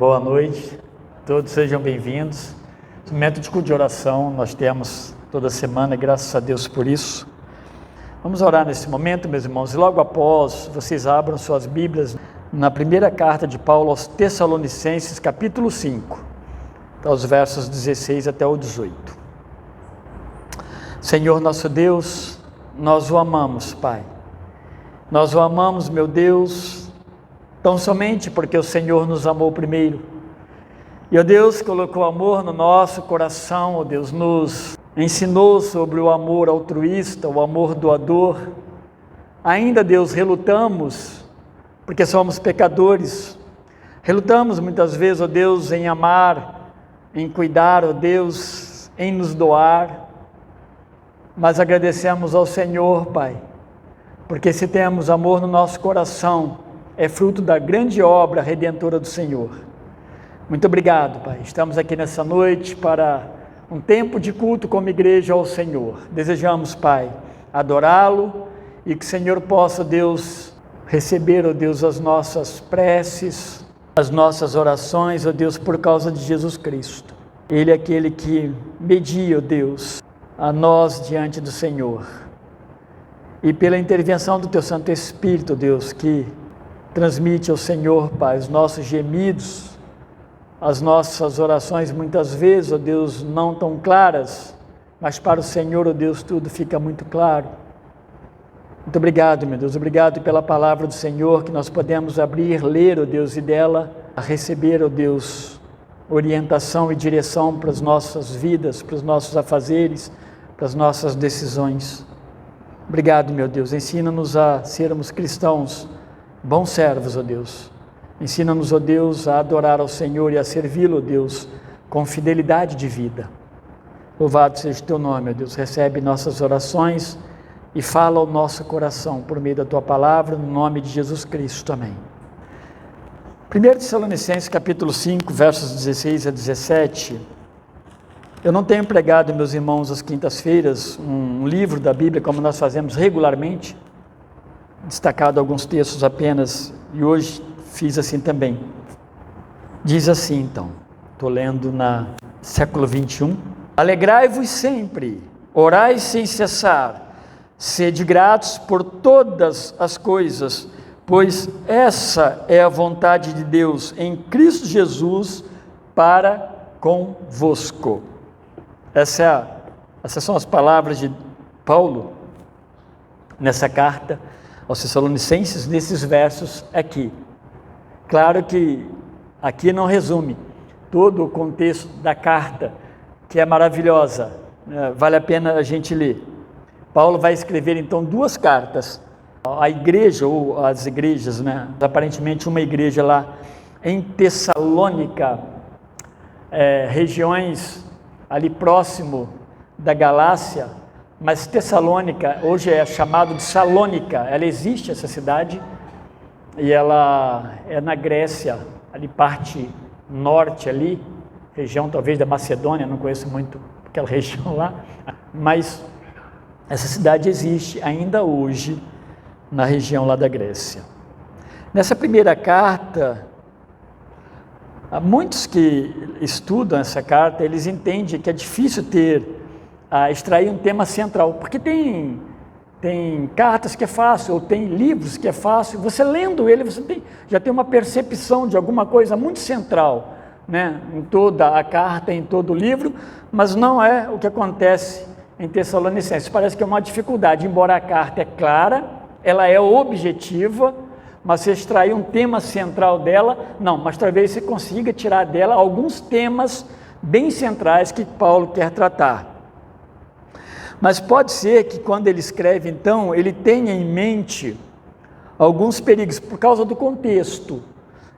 Boa noite, todos sejam bem-vindos. Esse momento de culto de oração nós temos toda semana, graças a Deus por isso. Vamos orar nesse momento, meus irmãos, e logo após vocês abram suas Bíblias na primeira carta de Paulo aos Tessalonicenses, capítulo 5, os versos 16 até o 18. Senhor nosso Deus, nós o amamos, Pai. Nós o amamos, meu Deus, tão somente porque o Senhor nos amou primeiro. E, ó Deus, colocou amor no nosso coração, ó Deus, nos ensinou sobre o amor altruísta, o amor doador. Ainda, Deus, relutamos, porque somos pecadores. Relutamos muitas vezes, ó Deus, em amar, em cuidar, ó Deus, em nos doar. Mas agradecemos ao Senhor, Pai, porque se temos amor no nosso coração, é fruto da grande obra redentora do Senhor. Muito obrigado, Pai. Estamos aqui nessa noite para um tempo de culto como igreja ao Senhor. Desejamos, Pai, adorá-lo e que o Senhor possa, Deus, receber, ó Deus, as nossas preces, as nossas orações, ó Deus, por causa de Jesus Cristo. Ele é aquele que media, ó Deus, a nós diante do Senhor. E pela intervenção do Teu Santo Espírito, Deus, que transmite ao Senhor, Pai, os nossos gemidos, as nossas orações muitas vezes, ó Deus, não tão claras, mas para o Senhor, ó Deus, tudo fica muito claro. Muito obrigado, meu Deus, obrigado pela palavra do Senhor, que nós podemos abrir, ler, ó Deus, e dela receber, ó Deus, orientação e direção para as nossas vidas, para os nossos afazeres, para as nossas decisões. Obrigado, meu Deus, ensina-nos a sermos cristãos, bons servos, ó Deus. Ensina-nos, ó Deus, a adorar ao Senhor e a servi-lo, ó Deus, com fidelidade de vida. Louvado seja o Teu nome, ó Deus. Recebe nossas orações e fala ao nosso coração por meio da Tua palavra, no nome de Jesus Cristo. Amém. 1 Tessalonicenses, capítulo 5, versos 16 a 17. Eu não tenho pregado, meus irmãos, às quintas-feiras, um livro da Bíblia, como nós fazemos regularmente, destacado alguns textos apenas, e hoje fiz assim também. Diz assim, então, estou lendo na século 21. Alegrai-vos sempre, orai sem cessar, sede gratos por todas as coisas, pois essa é a vontade de Deus em Cristo Jesus para convosco. Essas são as palavras de Paulo nessa carta aos Tessalonicenses, nesses versos aqui. Claro que aqui não resume todo o contexto da carta, que é maravilhosa, vale a pena a gente ler. Paulo vai escrever então duas cartas à igreja, ou às igrejas, aparentemente uma igreja lá em Tessalônica, regiões ali próximo da Galácia, mas Tessalônica hoje é chamado de Salônica. Ela existe, essa cidade, e ela é na Grécia, ali parte norte ali, região talvez da Macedônia, não conheço muito aquela região lá, mas essa cidade existe ainda hoje na região lá da Grécia. Nessa primeira carta, há muitos que estudam essa carta, eles entendem que é difícil extrair um tema central, porque tem cartas que é fácil, ou tem livros que é fácil, você lendo ele, você já tem uma percepção de alguma coisa muito central, em toda a carta, em todo o livro, mas não é o que acontece em Tessalonicenses. Parece que é uma dificuldade, embora a carta é clara, ela é objetiva, mas se extrair um tema central dela, não, mas talvez você consiga tirar dela alguns temas bem centrais que Paulo quer tratar. Mas pode ser que quando ele escreve, então, ele tenha em mente alguns perigos, por causa do contexto.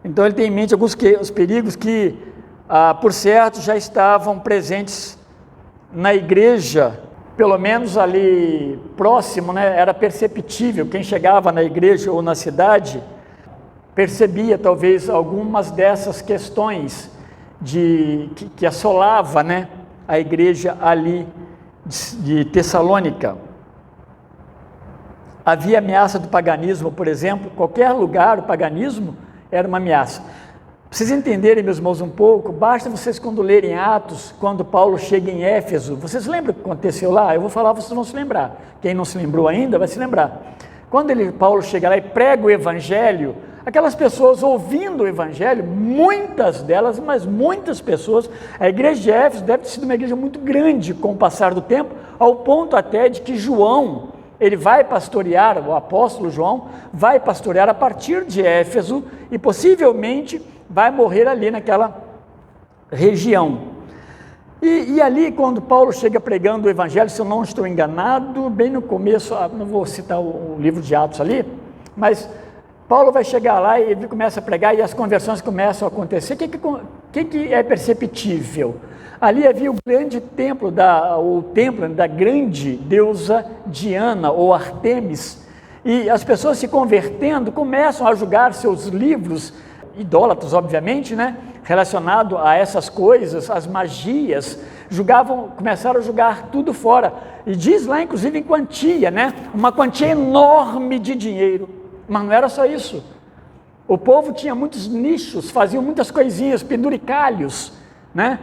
Então ele tem em mente os perigos que, por certo, já estavam presentes na igreja, pelo menos ali próximo, era perceptível, quem chegava na igreja ou na cidade, percebia talvez algumas dessas questões que assolava, a igreja ali de Tessalônica. Havia ameaça do paganismo, por exemplo, qualquer lugar o paganismo era uma ameaça. vocês entenderem, meus irmãos, um pouco, basta vocês quando lerem Atos, quando Paulo chega em Éfeso, vocês lembram o que aconteceu lá? Eu vou falar, vocês vão se lembrar. Quem não se lembrou ainda vai se lembrar. Quando Paulo chega lá e prega o Evangelho, aquelas pessoas ouvindo o Evangelho, muitas delas, mas muitas pessoas, a igreja de Éfeso deve ter sido uma igreja muito grande com o passar do tempo, ao ponto até de que João, ele vai pastorear, o apóstolo João, vai pastorear a partir de Éfeso e possivelmente vai morrer ali naquela região. E ali, quando Paulo chega pregando o Evangelho, se eu não estou enganado, bem no começo, não vou citar o livro de Atos ali, mas Paulo vai chegar lá e ele começa a pregar e as conversões começam a acontecer. O que é perceptível? Ali havia o grande templo, o templo da grande deusa Diana ou Artemis, e as pessoas se convertendo começam a julgar seus livros, idólatras obviamente, né? Relacionado a essas coisas, as magias, começaram a julgar tudo fora, e diz lá inclusive em quantia, né? Uma quantia enorme de dinheiro, mas não era só isso, o povo tinha muitos nichos, faziam muitas coisinhas, penduricalhos, né?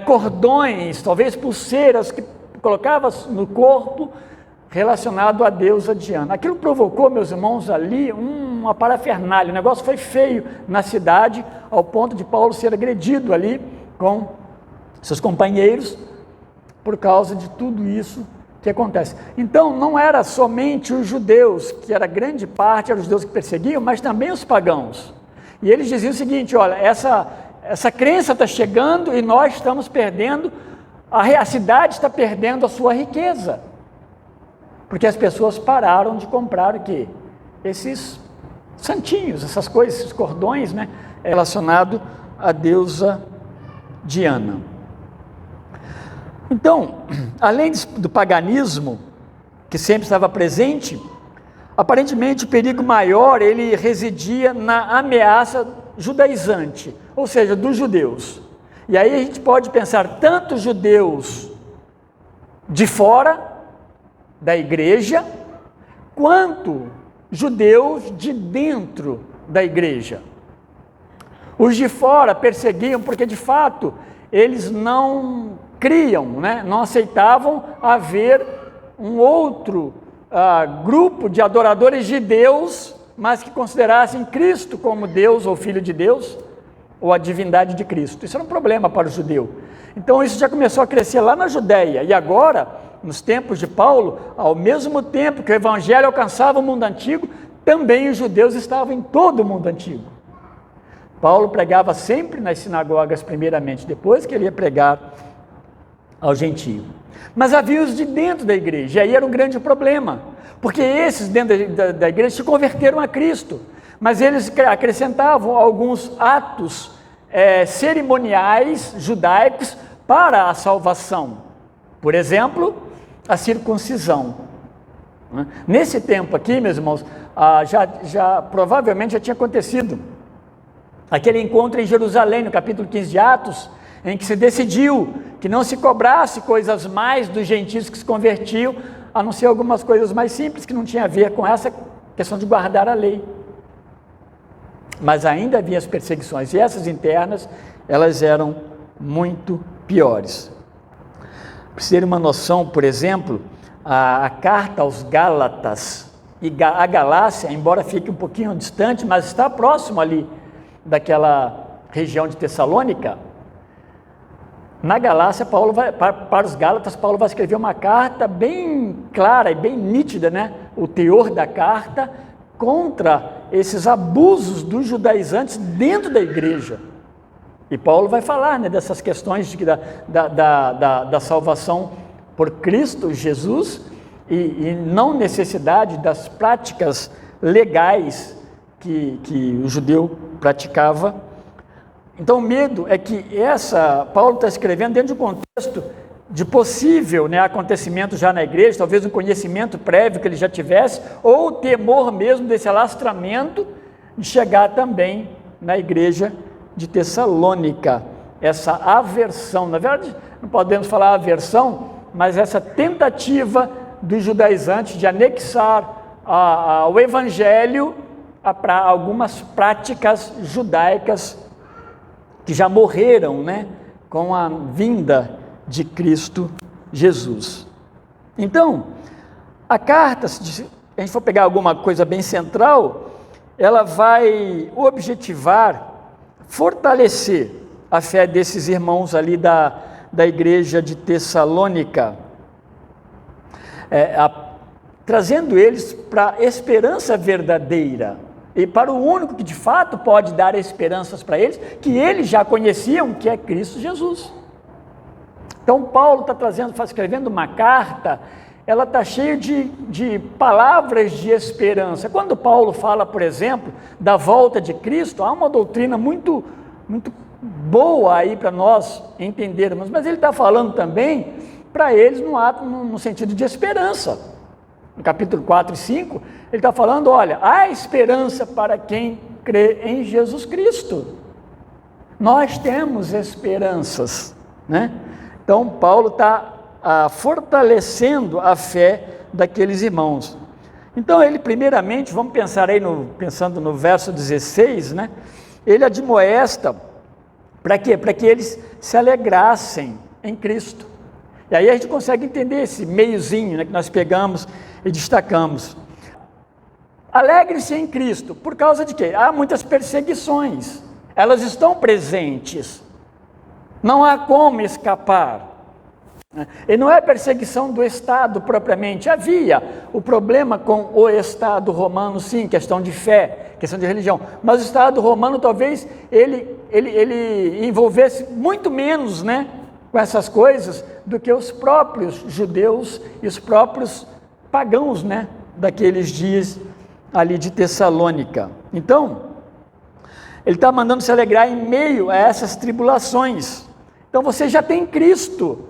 Cordões, talvez pulseiras que colocava no corpo, relacionado à deusa Diana. Aquilo provocou, meus irmãos, ali uma parafernália, o negócio foi feio na cidade, ao ponto de Paulo ser agredido ali com seus companheiros, por causa de tudo isso que acontece. Então, não era somente os judeus, que era grande parte, eram os judeus que perseguiam, mas também os pagãos. E eles diziam o seguinte: olha, essa crença está chegando e nós estamos perdendo, a cidade está perdendo a sua riqueza, porque as pessoas pararam de comprar o quê? Esses santinhos, essas coisas, esses cordões, né, relacionado à deusa Diana. Então, além do paganismo, que sempre estava presente, aparentemente o perigo maior, ele residia na ameaça judaizante, ou seja, dos judeus. E aí a gente pode pensar tanto judeus de fora da igreja, quanto judeus de dentro da igreja. Os de fora perseguiam porque de fato eles não criam, né? Não aceitavam haver um outro grupo de adoradores de Deus, mas que considerassem Cristo como Deus ou Filho de Deus, ou a divindade de Cristo. Isso era um problema para o judeu. Então isso já começou a crescer lá na Judéia, e agora, nos tempos de Paulo, ao mesmo tempo que o Evangelho alcançava o mundo antigo, também os judeus estavam em todo o mundo antigo. Paulo pregava sempre nas sinagogas primeiramente, depois que ele ia pregar ao gentio. Mas havia os de dentro da igreja, e aí era um grande problema, porque esses dentro da igreja se converteram a Cristo, mas eles acrescentavam alguns atos cerimoniais judaicos para a salvação. Por exemplo, a circuncisão. Nesse tempo aqui, meus irmãos, provavelmente já tinha acontecido aquele encontro em Jerusalém, no capítulo 15 de Atos, em que se decidiu que não se cobrasse coisas mais dos gentios que se convertiam, a não ser algumas coisas mais simples, que não tinha a ver com essa questão de guardar a lei. Mas ainda havia as perseguições, e essas internas, elas eram muito piores. Para vocês terem uma noção, por exemplo, a carta aos Gálatas, e a Galácia, embora fique um pouquinho distante, mas está próximo ali daquela região de Tessalônica. Na Galácia, para os Gálatas, Paulo vai escrever uma carta bem clara e bem nítida, né? O teor da carta contra esses abusos dos judaizantes dentro da igreja. E Paulo vai falar, né, dessas questões da salvação por Cristo Jesus e não necessidade das práticas legais que o judeu praticava. Então o medo é que Paulo está escrevendo dentro de um contexto de possível, né, acontecimento já na igreja, talvez um conhecimento prévio que ele já tivesse, ou o temor mesmo desse alastramento de chegar também na igreja de Tessalônica, essa aversão, na verdade não podemos falar aversão, mas essa tentativa dos judaizantes de anexar ao evangelho para algumas práticas judaicas que já morreram, né, com a vinda de Cristo Jesus. Então, a carta, se a gente for pegar alguma coisa bem central, ela vai objetivar, fortalecer a fé desses irmãos ali da igreja de Tessalônica, trazendo eles para a esperança verdadeira, e para o único que de fato pode dar esperanças para eles, que eles já conheciam, que é Cristo Jesus. Então Paulo está escrevendo uma carta, ela está cheia de palavras de esperança. Quando Paulo fala, por exemplo, da volta de Cristo, há uma doutrina muito boa aí para nós entendermos, mas ele está falando também para eles no sentido de esperança. No capítulo 4 e 5, ele está falando, olha, há esperança para quem crê em Jesus Cristo. Nós temos esperanças, né? Então Paulo está fortalecendo a fé daqueles irmãos. Então ele primeiramente, vamos pensar aí, pensando no verso 16, né? Ele admoesta, para quê? Para que eles se alegrassem em Cristo. E aí a gente consegue entender esse meiozinho, né, que nós pegamos e destacamos. Alegre-se em Cristo, por causa de quê? Há muitas perseguições, elas estão presentes, não há como escapar. E não é perseguição do Estado propriamente, havia o problema com o Estado romano, sim, questão de fé, questão de religião, mas o Estado romano talvez ele envolvesse muito menos, né, com essas coisas do que os próprios judeus e os próprios pagãos, né, daqueles dias ali de Tessalônica. Então, ele está mandando se alegrar em meio a essas tribulações. Então você já tem Cristo.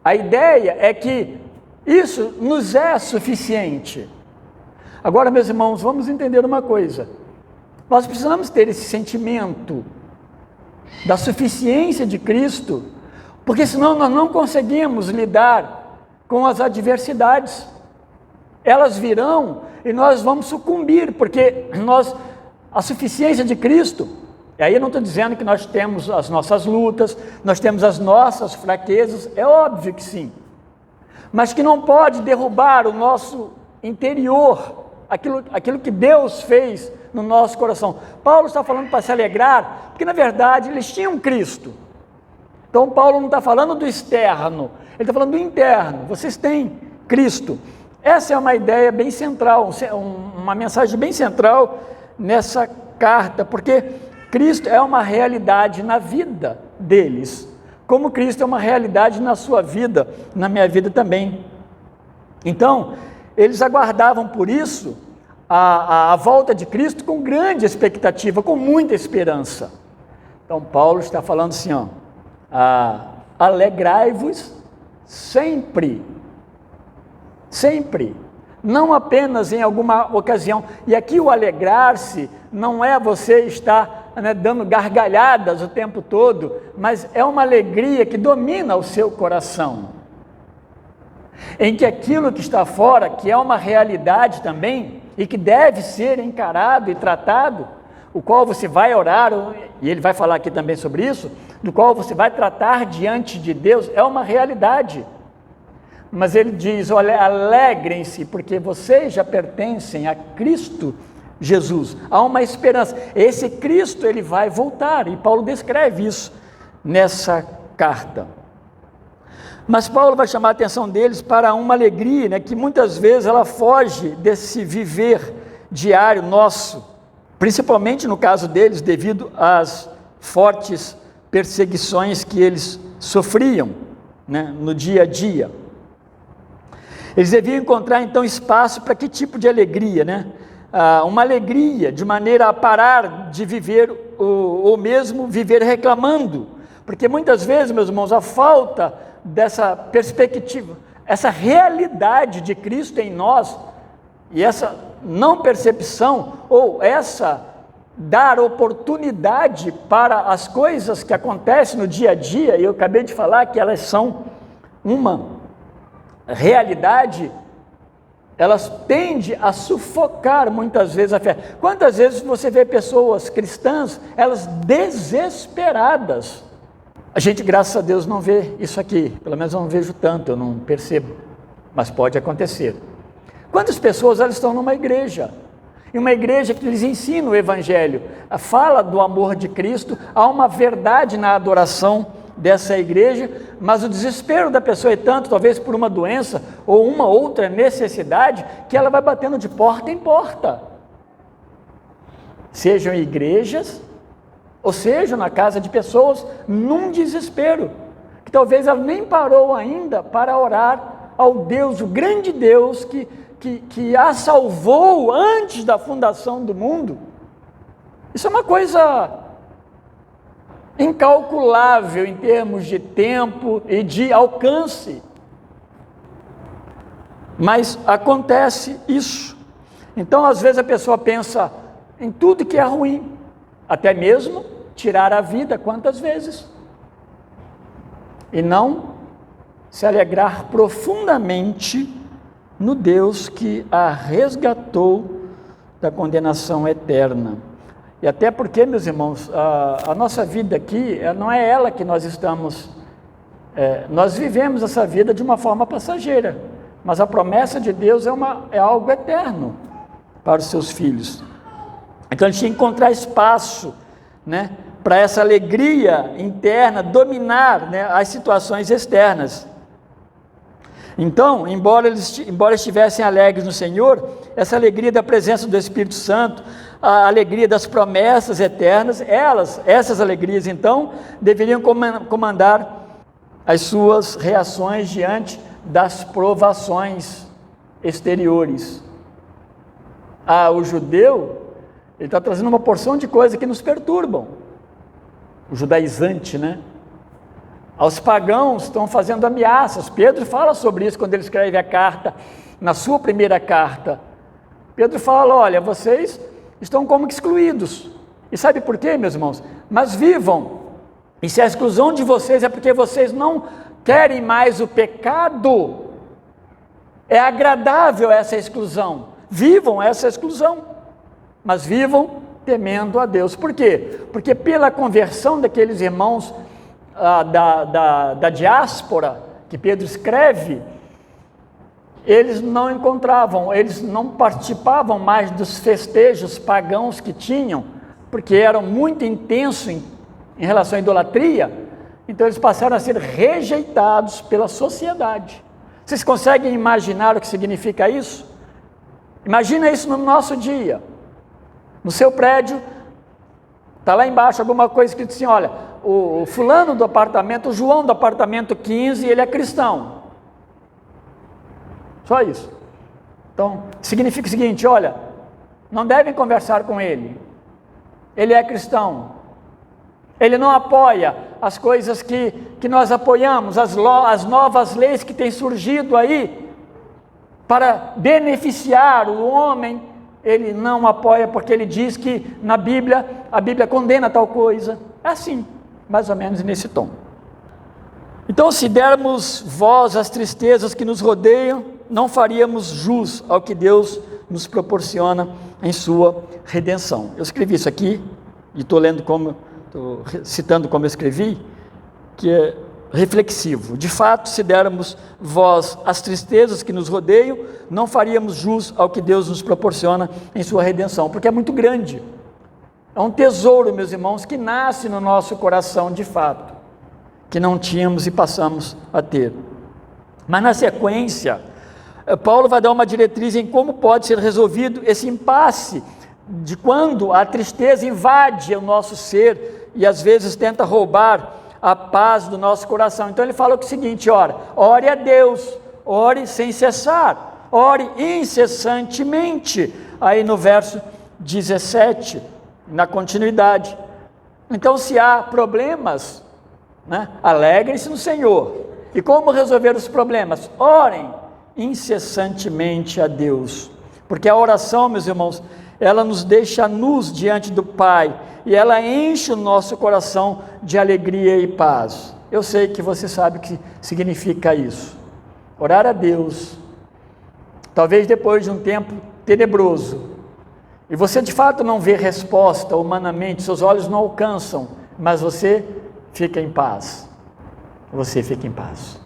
A ideia é que isso nos é suficiente. Agora, meus irmãos, vamos entender uma coisa. Nós precisamos ter esse sentimento da suficiência de Cristo, porque senão nós não conseguimos lidar com as adversidades. Elas virão e nós vamos sucumbir, porque a suficiência de Cristo, e aí eu não estou dizendo que nós temos as nossas lutas, nós temos as nossas fraquezas, é óbvio que sim, mas que não pode derrubar o nosso interior, aquilo que Deus fez no nosso coração. Paulo está falando para se alegrar, porque na verdade eles tinham Cristo. Então Paulo não está falando do externo, ele está falando do interno. Vocês têm Cristo. Essa é uma ideia bem central, uma mensagem bem central nessa carta, porque Cristo é uma realidade na vida deles, como Cristo é uma realidade na sua vida, na minha vida também. Então, eles aguardavam por isso a volta de Cristo com grande expectativa, com muita esperança. Então, Paulo está falando assim, alegrai-vos sempre, sempre, não apenas em alguma ocasião. E aqui o alegrar-se não é você estar, né, dando gargalhadas o tempo todo, mas é uma alegria que domina o seu coração, em que aquilo que está fora, que é uma realidade também, e que deve ser encarado e tratado, o qual você vai orar, e ele vai falar aqui também sobre isso, do qual você vai tratar diante de Deus, é uma realidade. Mas ele diz, olha, alegrem-se, porque vocês já pertencem a Cristo Jesus. Há uma esperança. Esse Cristo, ele vai voltar, e Paulo descreve isso nessa carta. Mas Paulo vai chamar a atenção deles para uma alegria, né, que muitas vezes ela foge desse viver diário nosso, principalmente no caso deles, devido às fortes perseguições que eles sofriam, né, no dia a dia. Eles deviam encontrar então espaço para que tipo de alegria, né? Uma alegria de maneira a parar de viver ou mesmo viver reclamando, porque muitas vezes, meus irmãos, a falta dessa perspectiva, essa realidade de Cristo em nós, e essa não percepção, ou essa dar oportunidade para as coisas que acontecem no dia a dia, e eu acabei de falar que elas são uma realidade elas tendem a sufocar muitas vezes a fé. Quantas vezes você vê pessoas cristãs, elas desesperadas? A gente, graças a Deus, não vê isso aqui, pelo menos eu não vejo tanto, eu não percebo, mas pode acontecer. Quantas pessoas elas estão numa igreja, e uma igreja que lhes ensina o Evangelho, fala do amor de Cristo, há uma verdade na adoração dessa igreja, mas o desespero da pessoa é tanto, talvez por uma doença ou uma outra necessidade, que ela vai batendo de porta em porta, sejam igrejas, ou seja, na casa de pessoas, num desespero, que talvez ela nem parou ainda para orar ao Deus, o grande Deus que a salvou antes da fundação do mundo. Isso é uma coisa incalculável em termos de tempo e de alcance, mas acontece isso. Então, às vezes a pessoa pensa em tudo que é ruim, até mesmo tirar a vida, quantas vezes, e não se alegrar profundamente no Deus que a resgatou da condenação eterna. E até porque, meus irmãos, a nossa vida aqui, não é ela que nós estamos, nós vivemos essa vida de uma forma passageira, mas a promessa de Deus é algo eterno para os seus filhos. Então a gente tem que encontrar espaço, né, para essa alegria interna dominar, né, as situações externas. Então, embora estivessem alegres no Senhor, essa alegria da presença do Espírito Santo, a alegria das promessas eternas, essas alegrias então, deveriam comandar as suas reações diante das provações exteriores. O judeu, ele está trazendo uma porção de coisas que nos perturbam, o judaizante, né? Aos pagãos estão fazendo ameaças. Pedro fala sobre isso quando ele escreve a carta, na sua primeira carta. Pedro fala: olha, vocês estão como excluídos. E sabe por quê, meus irmãos? Mas vivam. E se a exclusão de vocês é porque vocês não querem mais o pecado, é agradável essa exclusão. Vivam essa exclusão, mas vivam temendo a Deus. Por quê? Porque pela conversão daqueles irmãos da diáspora, que Pedro escreve, eles não participavam mais dos festejos pagãos que tinham, porque eram muito intensos em relação à idolatria. Então eles passaram a ser rejeitados pela sociedade. Vocês conseguem imaginar o que significa isso? Imagina isso no nosso dia. No seu prédio, está lá embaixo alguma coisa escrito assim: olha, o fulano do apartamento, o João do apartamento 15, ele é cristão. Só isso. Então, significa o seguinte: olha, não devem conversar com ele. Ele é cristão. Ele não apoia as coisas que nós apoiamos, as novas leis que têm surgido aí para beneficiar o homem. Ele não apoia porque ele diz que na Bíblia, a Bíblia condena tal coisa. É assim, mais ou menos nesse tom. Então, se dermos voz às tristezas que nos rodeiam, não faríamos jus ao que Deus nos proporciona em sua redenção. Eu escrevi isso aqui, e estou citando como eu escrevi, que é reflexivo. De fato, se dermos voz às tristezas que nos rodeiam, não faríamos jus ao que Deus nos proporciona em sua redenção, porque é muito grande. É um tesouro, meus irmãos, que nasce no nosso coração de fato, que não tínhamos e passamos a ter. Mas na sequência, Paulo vai dar uma diretriz em como pode ser resolvido esse impasse de quando a tristeza invade o nosso ser e às vezes tenta roubar a paz do nosso coração. Então ele fala o seguinte: ore a Deus, ore sem cessar, ore incessantemente. Aí no verso 17, na continuidade. Então, se há problemas, né, alegrem-se no Senhor. E como resolver os problemas? Orem incessantemente a Deus, porque a oração, meus irmãos, ela nos deixa nus diante do Pai, e ela enche o nosso coração de alegria e paz. Eu sei que você sabe o que significa isso. Orar a Deus talvez depois de um tempo tenebroso, e você de fato não vê resposta humanamente, seus olhos não alcançam, mas você fica em paz. Você fica em paz.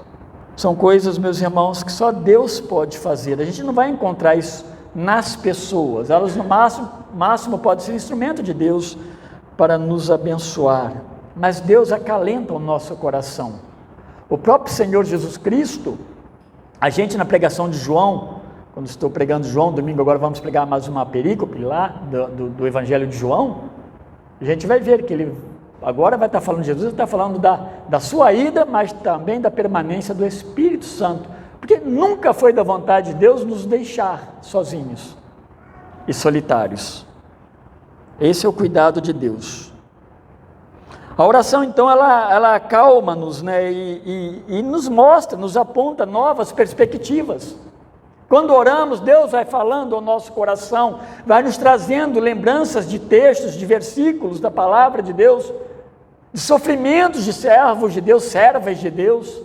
São coisas, meus irmãos, que só Deus pode fazer. A gente não vai encontrar isso nas pessoas. Elas no máximo podem ser instrumento de Deus para nos abençoar. Mas Deus acalenta o nosso coração. O próprio Senhor Jesus Cristo, a gente na pregação de João, quando estou pregando João, domingo agora vamos pregar mais uma perícope lá do Evangelho de João, a gente vai ver que ele agora vai estar falando de Jesus, ele está falando da sua ida, mas também da permanência do Espírito Santo, porque nunca foi da vontade de Deus nos deixar sozinhos e solitários. Esse é o cuidado de Deus. A oração, então, ela acalma-nos, né, e nos mostra, nos aponta novas perspectivas. Quando oramos, Deus vai falando ao nosso coração, vai nos trazendo lembranças de textos, de versículos da palavra de Deus, de sofrimentos de servos de Deus, servas de Deus.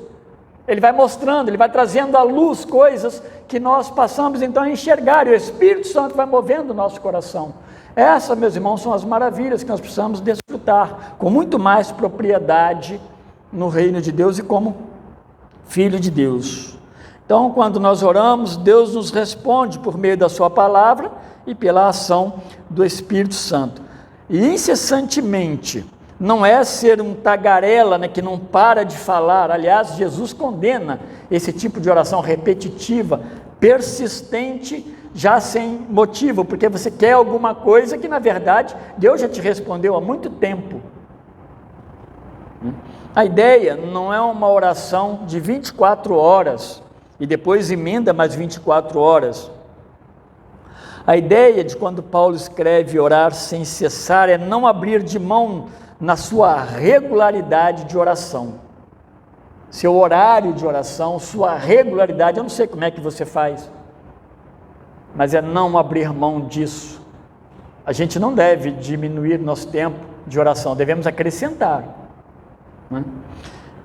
Ele vai mostrando, ele vai trazendo à luz coisas que nós passamos então a enxergar, e o Espírito Santo vai movendo o nosso coração. Essas, meus irmãos, são as maravilhas que nós precisamos desfrutar com muito mais propriedade no reino de Deus e como filho de Deus. Então, quando nós oramos, Deus nos responde por meio da sua palavra e pela ação do Espírito Santo. E incessantemente, não é ser um tagarela, né, que não para de falar. Aliás, Jesus condena esse tipo de oração repetitiva, persistente, já sem motivo, porque você quer alguma coisa que na verdade Deus já te respondeu há muito tempo. A ideia não é uma oração de 24 horas, e depois emenda mais 24 horas. A ideia de quando Paulo escreve orar sem cessar é não abrir de mão na sua regularidade de oração, seu horário de oração, sua regularidade. Eu não sei como é que você faz, mas é não abrir mão disso. A gente não deve diminuir nosso tempo de oração, devemos acrescentar, né?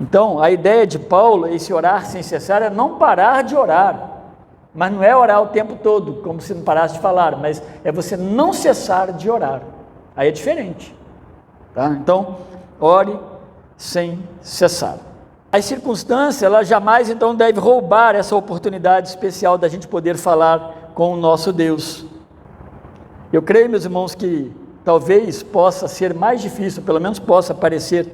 Então, a ideia de Paulo, esse orar sem cessar, é não parar de orar, mas não é orar o tempo todo, como se não parasse de falar, mas é você não cessar de orar. Aí é diferente, tá? Então, ore sem cessar. As circunstâncias, ela jamais então deve roubar essa oportunidade especial da gente poder falar com o nosso Deus. Eu creio, meus irmãos, que talvez possa ser mais difícil, pelo menos possa parecer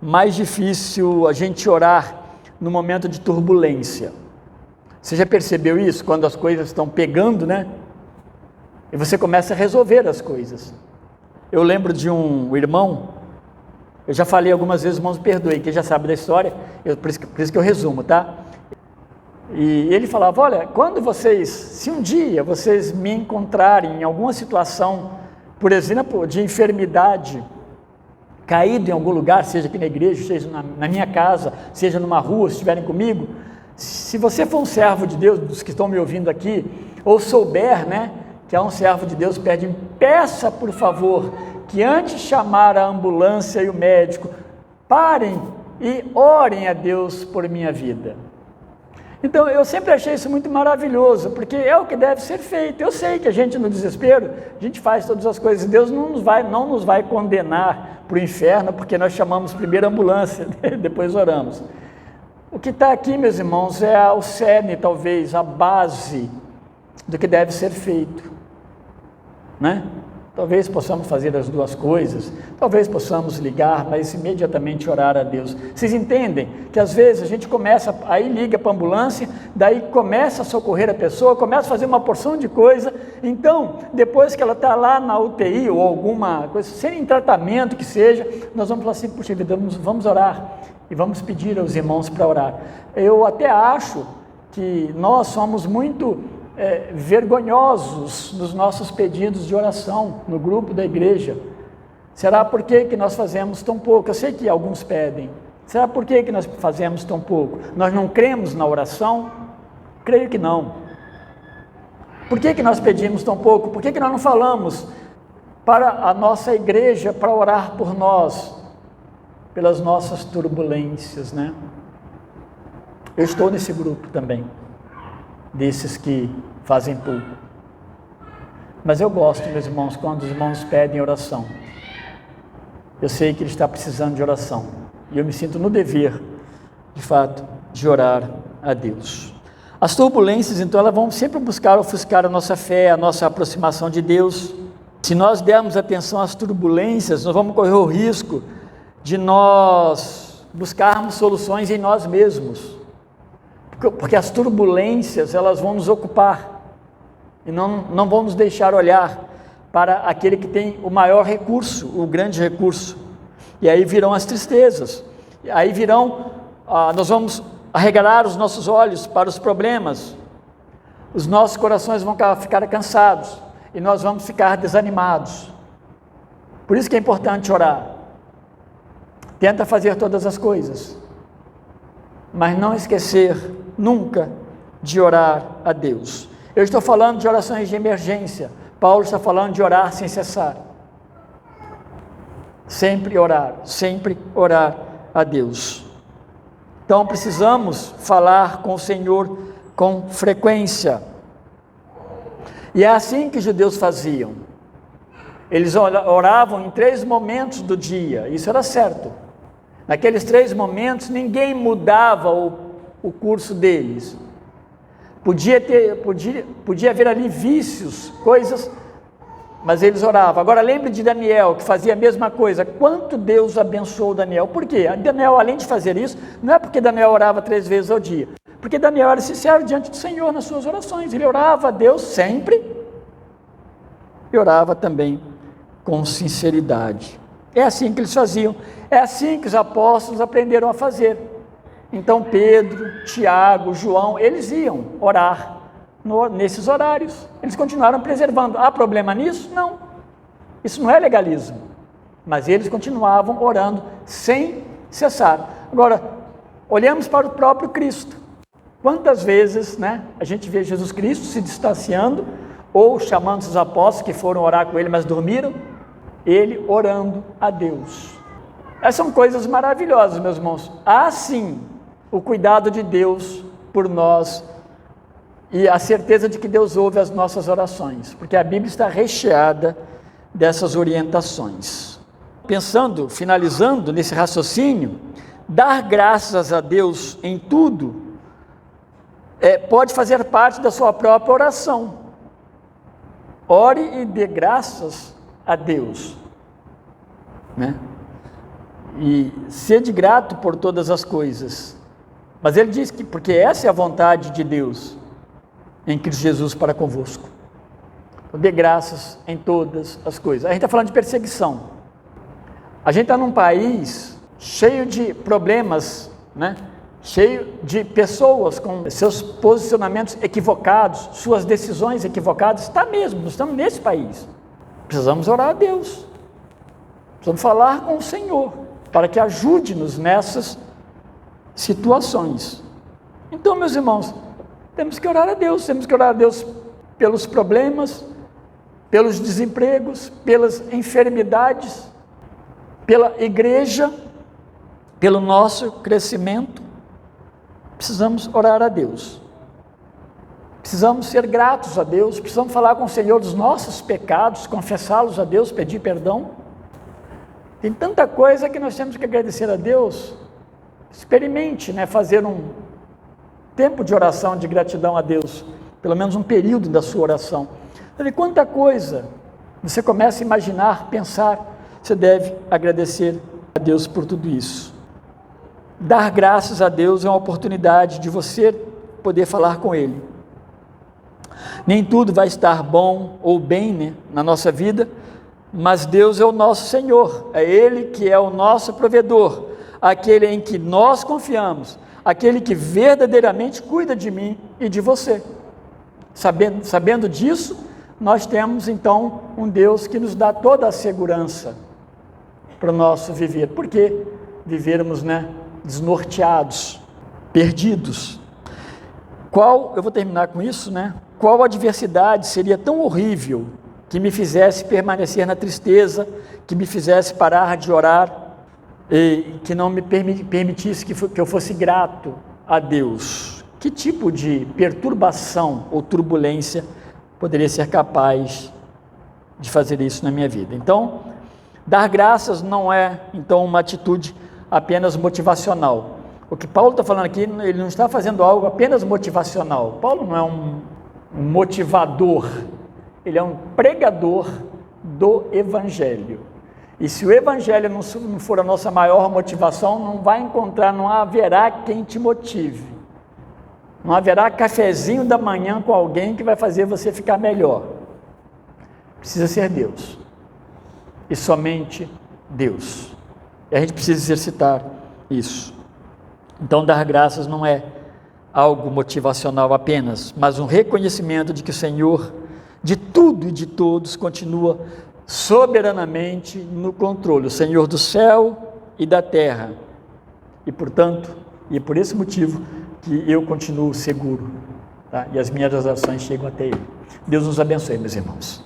mais difícil a gente orar no momento de turbulência. Você já percebeu isso? Quando as coisas estão pegando, né? E você começa a resolver as coisas. Eu lembro de um irmão, eu já falei algumas vezes, irmãos, perdoe, quem já sabe da história, por isso que eu resumo, tá? E ele falava, olha, quando vocês, se um dia vocês me encontrarem em alguma situação, por exemplo, de enfermidade, caído em algum lugar, seja aqui na igreja, seja na minha casa, seja numa rua, se estiverem comigo, se você for um servo de Deus, dos que estão me ouvindo aqui, ou souber, né, que há um servo de Deus, peça por favor, que antes de chamar a ambulância e o médico, parem e orem a Deus por minha vida. Então, eu sempre achei isso muito maravilhoso, porque é o que deve ser feito. Eu sei que a gente no desespero, a gente faz todas as coisas, Deus não nos vai condenar para o inferno, porque nós chamamos primeiro a ambulância, depois oramos. O que está aqui, meus irmãos, é o cerne, talvez, a base do que deve ser feito, né? Talvez possamos fazer as duas coisas, talvez possamos ligar, mas imediatamente orar a Deus. Vocês entendem que às vezes a gente começa, aí liga para a ambulância, daí começa a socorrer a pessoa, começa a fazer uma porção de coisa, então depois que ela está lá na UTI ou alguma coisa, sem tratamento que seja, nós vamos falar assim, puxa vida, vamos orar e vamos pedir aos irmãos para orar. Eu até acho que nós somos muito vergonhosos nos nossos pedidos de oração no grupo da igreja. Será por que nós fazemos tão pouco? Eu sei que alguns pedem. Será por que nós fazemos tão pouco? Nós não cremos na oração? Creio que não. Por que nós pedimos tão pouco? Por que nós não falamos para a nossa igreja para orar por nós, pelas nossas turbulências, né? Eu estou nesse grupo também. desses que fazem pouco. Mas eu gosto, meus irmãos, quando os irmãos pedem oração. Eu sei que ele está precisando de oração. E eu me sinto no dever, de fato, de orar a Deus. As turbulências, então, elas vão sempre buscar ofuscar a nossa fé, a nossa aproximação de Deus. Se nós dermos atenção às turbulências, nós vamos correr o risco de nós buscarmos soluções em nós mesmos. Porque as turbulências, elas vão nos ocupar e não vão nos deixar olhar para aquele que tem o maior recurso, o grande recurso. E aí virão as tristezas, aí nós vamos arregalar os nossos olhos para os problemas, os nossos corações vão ficar cansados e nós vamos ficar desanimados. Por isso que é importante orar. Tenta fazer todas as coisas, mas não esquecer nunca de orar a Deus. Eu estou falando de orações de emergência, Paulo está falando de orar sem cessar. Sempre orar a Deus. Então precisamos falar com o Senhor com frequência. E é assim que os judeus faziam. Eles oravam em 3 momentos do dia, isso era certo. Naqueles 3 momentos ninguém mudava o curso deles. Podia haver ali vícios, coisas, mas eles oravam. Agora lembre de Daniel, que fazia a mesma coisa. Quanto Deus abençoou Daniel. Por quê? Daniel, além de fazer isso, não é porque Daniel orava 3 vezes ao dia, porque Daniel era sincero diante do Senhor nas suas orações. Ele orava a Deus sempre e orava também com sinceridade. É assim que eles faziam, é assim que os apóstolos aprenderam a fazer. Então Pedro, Tiago, João, eles iam orar nesses horários, eles continuaram preservando. Há problema nisso? Não, isso não é legalismo, mas eles continuavam orando sem cessar. Agora, olhamos para o próprio Cristo. Quantas vezes, a gente vê Jesus Cristo se distanciando, ou chamando os apóstolos que foram orar com ele, mas dormiram, ele orando a Deus. Essas são coisas maravilhosas, meus irmãos. Há sim o cuidado de Deus por nós e a certeza de que Deus ouve as nossas orações, porque a Bíblia está recheada dessas orientações. Finalizando nesse raciocínio, dar graças a Deus em tudo pode fazer parte da sua própria oração. Ore e dê graças a Deus, e sede grato por todas as coisas. Mas ele diz que, porque essa é a vontade de Deus em Cristo Jesus para convosco. Então, dê graças em todas as coisas. A gente está falando de perseguição. A gente está num país cheio de problemas, cheio de pessoas com seus posicionamentos equivocados, suas decisões equivocadas. Está mesmo, nós estamos nesse país. Precisamos orar a Deus. Precisamos falar com o Senhor para que ajude-nos nessas situações. Então, meus irmãos, temos que orar a Deus pelos problemas, pelos desempregos, pelas enfermidades, pela igreja, pelo nosso crescimento. Precisamos orar a Deus. Precisamos ser gratos a Deus, precisamos falar com o Senhor dos nossos pecados, confessá-los a Deus, pedir perdão. Tem tanta coisa que nós temos que agradecer a Deus. Experimente, fazer um tempo de oração, de gratidão a Deus, pelo menos um período da sua oração. Quanta coisa você começa a imaginar, pensar, você deve agradecer a Deus por tudo isso. Dar graças a Deus é uma oportunidade de você poder falar com Ele. Nem tudo vai estar bom ou bem, na nossa vida, mas Deus é o nosso Senhor, é Ele que é o nosso provedor, aquele em que nós confiamos, aquele que verdadeiramente cuida de mim e de você. Sabendo disso, nós temos então um Deus que nos dá toda a segurança para o nosso viver, porque vivermos desnorteados, perdidos. Eu vou terminar com isso, Qual adversidade seria tão horrível que me fizesse permanecer na tristeza, que me fizesse parar de orar, e que não me permitisse que eu fosse grato a Deus? Que tipo de perturbação ou turbulência poderia ser capaz de fazer isso na minha vida? Então, dar graças não é, então, uma atitude apenas motivacional. O que Paulo está falando aqui, ele não está fazendo algo apenas motivacional. Paulo não é um motivador, ele é um pregador do Evangelho. E se o Evangelho não for a nossa maior motivação, não haverá quem te motive. Não haverá cafezinho da manhã com alguém que vai fazer você ficar melhor. Precisa ser Deus. E somente Deus. E a gente precisa exercitar isso. Então, dar graças não é algo motivacional apenas, mas um reconhecimento de que o Senhor, de tudo e de todos, continua soberanamente no controle, o Senhor do céu e da terra. E, portanto, e por esse motivo que eu continuo seguro, tá? E as minhas orações chegam até Ele. Deus nos abençoe, meus irmãos.